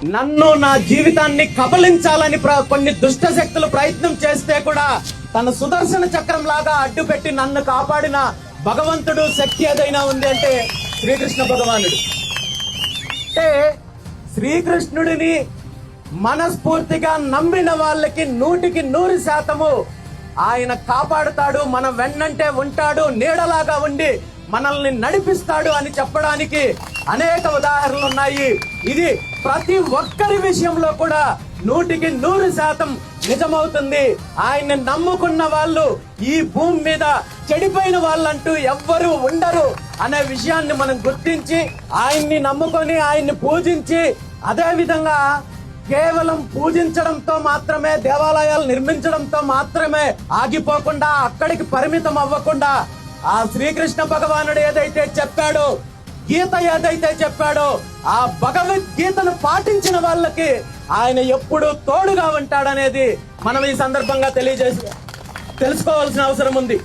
నన్ను నా జీవితాన్ని కబలించాలని కొన్ని దుష్ట శక్తులు ప్రయత్నం చేస్తే కూడా తన సుదర్శన చక్రం లాగా అడ్డుపెట్టి నన్ను కాపాడిన భగవంతుడు శక్తి ఏదైనా ఉంది అంటే శ్రీకృష్ణ భగవానుడు. అంటే శ్రీకృష్ణుడిని మనస్ఫూర్తిగా నమ్మిన వాళ్ళకి 100% ఆయన కాపాడుతాడు, మన వెన్నంటే ఉంటాడు, నీడలాగా ఉండి మనల్ని నడిపిస్తాడు అని చెప్పడానికి అనేక ఉదాహరణలు ఉన్నాయి. ఇది ప్రతి ఒక్కరి విషయంలో కూడా 100% నిజమవుతుంది. ఆయన్ని నమ్ముకున్న వాళ్ళు ఈ భూమి మీద చెడిపోయిన వాళ్ళంటూ ఎవ్వరూ ఉండరు అనే విషయాన్ని మనం గుర్తించి ఆయన్ని నమ్ముకొని ఆయన్ని పూజించి, అదే విధంగా కేవలం పూజించడంతో మాత్రమే, దేవాలయాలు నిర్మించడంతో మాత్రమే ఆగిపోకుండా, అక్కడికి పరిమితం అవ్వకుండా ఆ శ్రీకృష్ణ భగవానుడు ఏదైతే చెప్పాడో, గీత ఏదైతే చెప్పాడో, ఆ భగవద్గీతను పాటించిన వాళ్ళకి ఆయన ఎప్పుడూ తోడుగా ఉంటాడనేది మనం ఈ సందర్భంగా తెలుసుకోవాల్సిన అవసరం ఉంది.